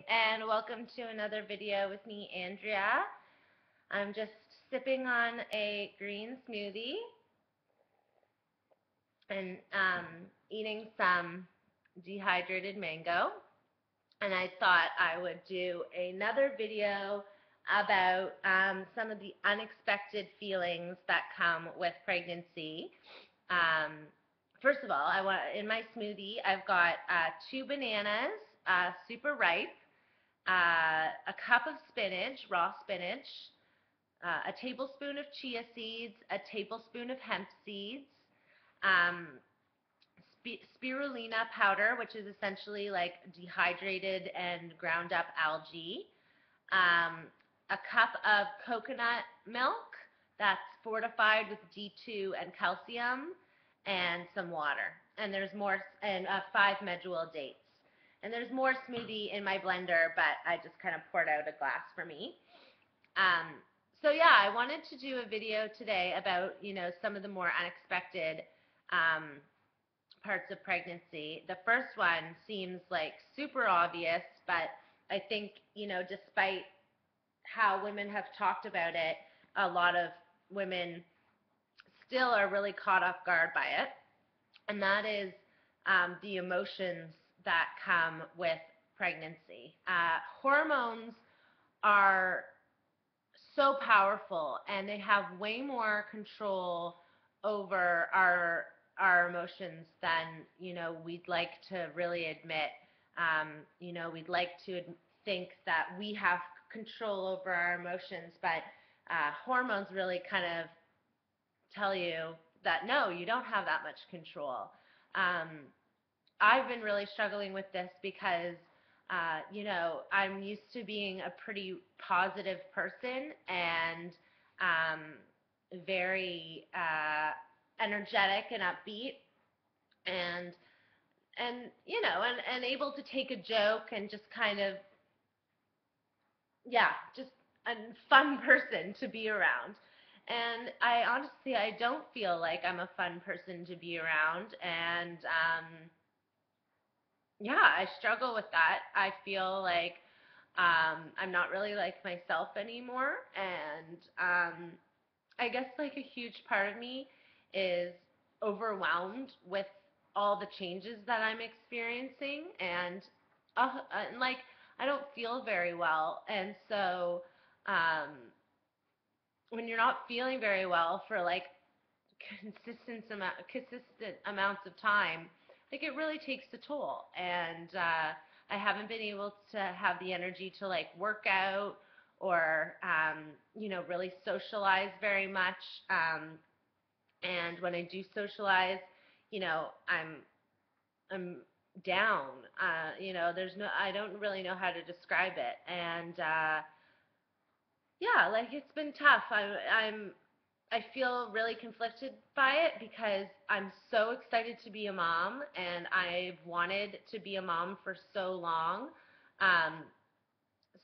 and welcome to another video with me, Andrea. I'm just sipping on a green smoothie and eating some dehydrated mango. And I thought I would do another video about some of the unexpected feelings that come with pregnancy. Um, First of all, in my smoothie, I've got 2 bananas, super ripe, a cup of spinach, raw spinach, a tablespoon of chia seeds, a tablespoon of hemp seeds, um, spirulina powder, which is essentially like dehydrated and ground up algae, a cup of coconut milk that's fortified with D2 and calcium, and some water. And there's more, and 5 medjool dates. And there's more smoothie in my blender, but I just kind of poured out a glass for me. Um, so yeah, I wanted to do a video today about, some of the more unexpected parts of pregnancy. The first one seems like super obvious, but I think, despite how women have talked about it, a lot of women still are really caught off guard by it, and that is the emotions that come with pregnancy. Hormones are so powerful, and they have way more control over our emotions than we'd like to really admit. We'd like to think that we have control over our emotions, but hormones really kind of tell you that no, you don't have that much control. Um, I've been really struggling with this because, I'm used to being a pretty positive person and very energetic and upbeat, and and able to take a joke and just kind of, yeah, just a fun person to be around. And I don't feel like I'm a fun person to be around, and yeah, I struggle with that. I feel like I'm not really like myself anymore, and I guess like a huge part of me is overwhelmed with all the changes that I'm experiencing, and like I don't feel very well, and so um, when you're not feeling very well for like consistent amounts of time, like it really takes a toll. And I haven't been able to have the energy to like work out or really socialize very much. And when I do socialize, I'm down. There's no I don't really know how to describe it. And yeah, like it's been tough. I feel really conflicted by it because I'm so excited to be a mom, and I've wanted to be a mom for so long. Um,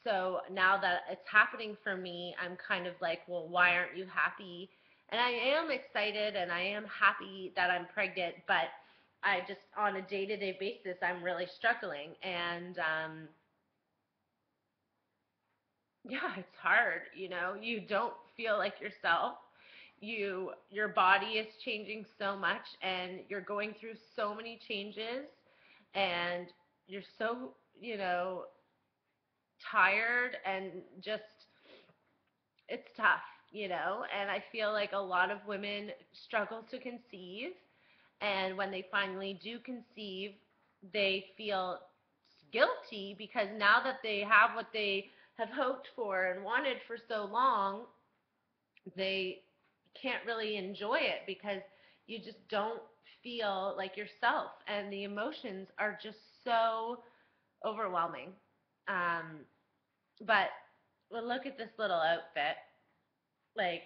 so now that it's happening for me, I'm kind of like, well, why aren't you happy? And I am excited and I am happy that I'm pregnant, but I just, on a day-to-day basis, I'm really struggling. And yeah, it's hard, you don't feel like yourself. Your body is changing so much, and you're going through so many changes, and you're so, tired, and just it's tough, and I feel like a lot of women struggle to conceive, and when they finally do conceive, they feel guilty because now that they have what they have hoped for and wanted for so long, they can't really enjoy it because you just don't feel like yourself, and the emotions are just so overwhelming. Um, but well, look at this little outfit. Like,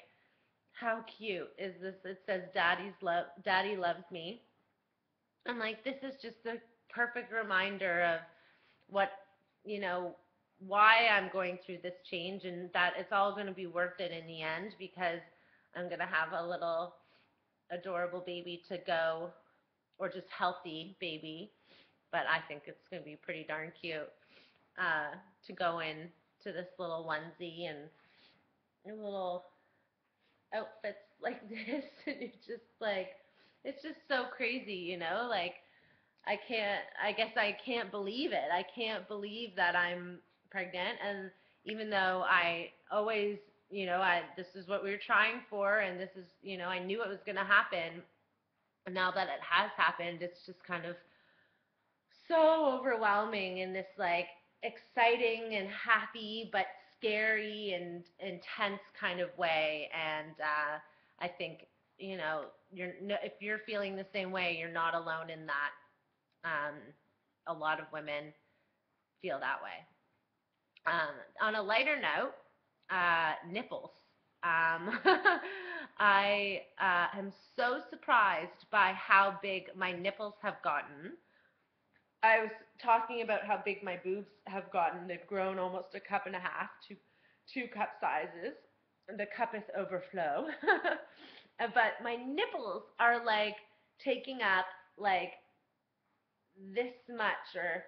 how cute is this? It says Daddy loves me. And like, this is just the perfect reminder of what, you know, why I'm going through this change, and that it's all going to be worth it in the end because I'm going to have a little adorable baby to go, or just healthy baby. But I think it's going to be pretty darn cute. to go in to this little onesie and little outfits like this, and it's just like, it's just so crazy, like, I guess I can't believe it. I can't believe that I'm pregnant. And even though I always, this is what we were trying for, and this is, I knew it was going to happen. And now that it has happened, it's just kind of so overwhelming in this like exciting and happy, but scary and intense kind of way. And I think, if you're feeling the same way, you're not alone in that. Um, a lot of women feel that way. On a lighter note, nipples. Um, I am so surprised by how big my nipples have gotten. I was talking about how big my boobs have gotten. They've grown almost a cup and a half to 2 cup sizes. The cup is overflow. But my nipples are like taking up like this much, or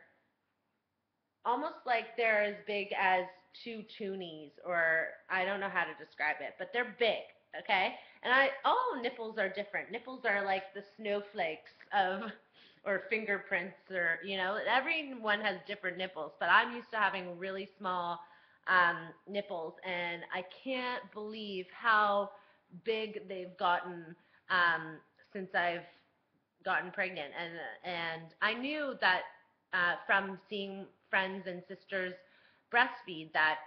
almost like they're as big as 2 toonies, or I don't know how to describe it, but they're big, okay? And all nipples are different. Nipples are like the snowflakes of, or fingerprints, or, everyone has different nipples, but I'm used to having really small nipples, and I can't believe how big they've gotten since I've gotten pregnant. And I knew that from seeing friends and sisters breastfeed that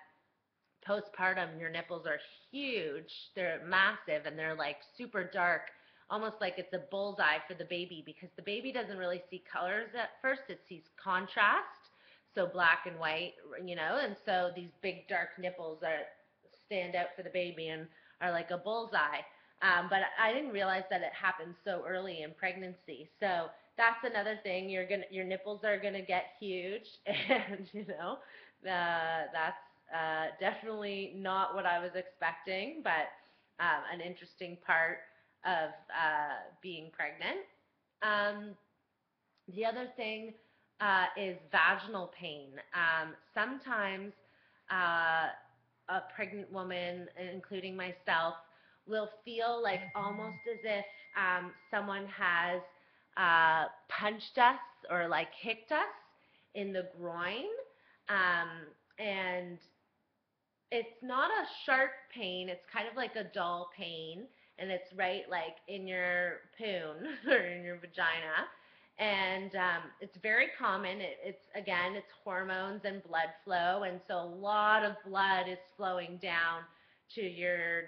postpartum your nipples are huge. They're massive, and they're like super dark, almost like it's a bullseye for the baby, because the baby doesn't really see colors at first. It sees contrast, so black and white, and so these big dark nipples stand out for the baby and are like a bullseye. But I didn't realize that it happens so early in pregnancy. So that's another thing. Your nipples are gonna get huge, and that's definitely not what I was expecting, but an interesting part of being pregnant. Um, the other thing is vaginal pain. Sometimes a pregnant woman, including myself, will feel like almost as if someone has punched us or like kicked us in the groin. Um, and it's not a sharp pain. It's kind of like a dull pain, and it's right like in your poon or in your vagina. And it's very common. It's hormones and blood flow, and so a lot of blood is flowing down to your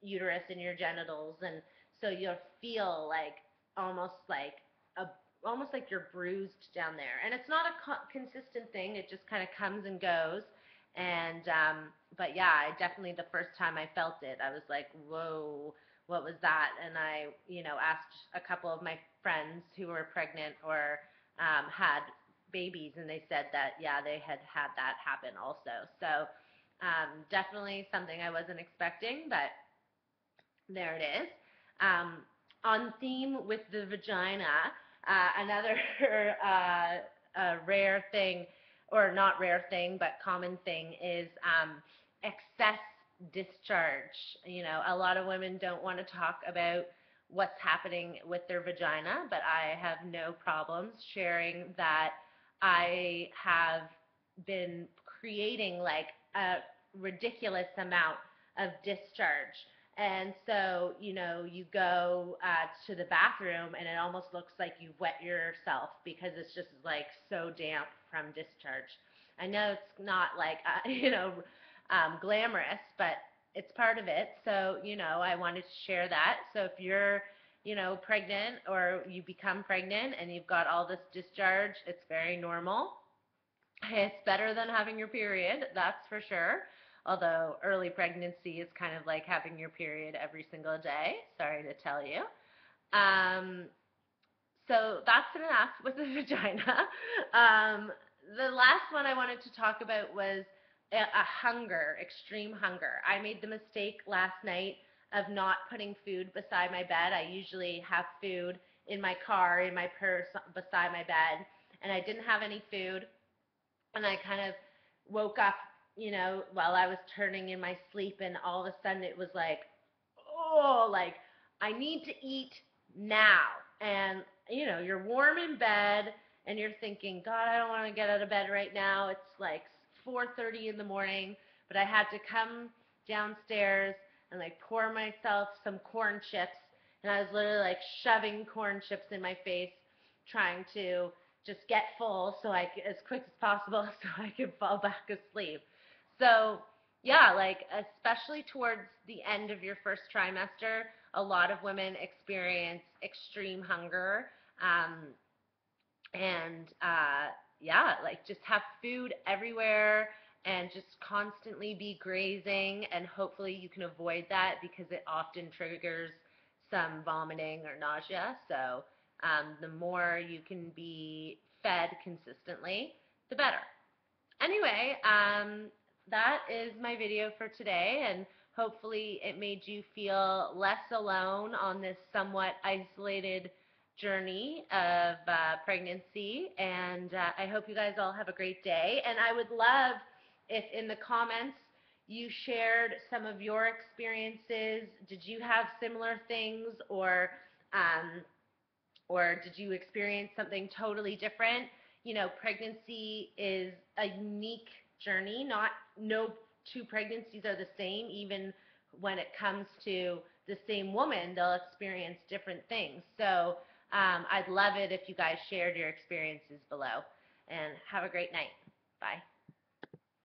uterus and your genitals, and so you'll feel like almost like a almost like you're bruised down there. And it's not a consistent thing. It just kind of comes and goes. And but yeah, I definitely, the first time I felt it, I was like, whoa, what was that? And I, asked a couple of my friends who were pregnant or had babies, and they said that, yeah, they had had that happen also. So definitely something I wasn't expecting, but there it is. Um, on theme with the vagina, another rare thing, or not rare thing, but common thing, is excess discharge. A lot of women don't want to talk about what's happening with their vagina, but I have no problems sharing that I have been creating like a ridiculous amount of discharge. And so, you go to the bathroom, and it almost looks like you wet yourself because it's just like so damp from discharge. I know it's not like, glamorous, but it's part of it. So, I wanted to share that. So if you're, pregnant, or you become pregnant and you've got all this discharge, it's very normal. It's better than having your period, that's for sure. Although early pregnancy is kind of like having your period every single day. Sorry to tell you. Um, so that's enough with the vagina. The last one I wanted to talk about was a hunger, extreme hunger. I made the mistake last night of not putting food beside my bed. I usually have food in my car, in my purse, beside my bed, and I didn't have any food. And I kind of woke up, while I was turning in my sleep, and all of a sudden it was like, oh, like I need to eat now. And you're warm in bed and you're thinking, God, I don't want to get out of bed right now. It's like 4:30 in the morning, but I had to come downstairs and like pour myself some corn chips, and I was literally like shoving corn chips in my face, trying to just get full so as quick as possible so I could fall back asleep. So yeah, like especially towards the end of your first trimester, a lot of women experience extreme hunger. And yeah, like just have food everywhere and just constantly be grazing, and hopefully you can avoid that because it often triggers some vomiting or nausea. So the more you can be fed consistently, the better. Anyway, that is my video for today, and hopefully it made you feel less alone on this somewhat isolated journey of pregnancy. And I hope you guys all have a great day. And I would love if in the comments you shared some of your experiences. Did you have similar things, um, or did you experience something totally different? Pregnancy is a unique journey. No two pregnancies are the same. Even when it comes to the same woman, they'll experience different things. So I'd love it if you guys shared your experiences below. And have a great night. Bye.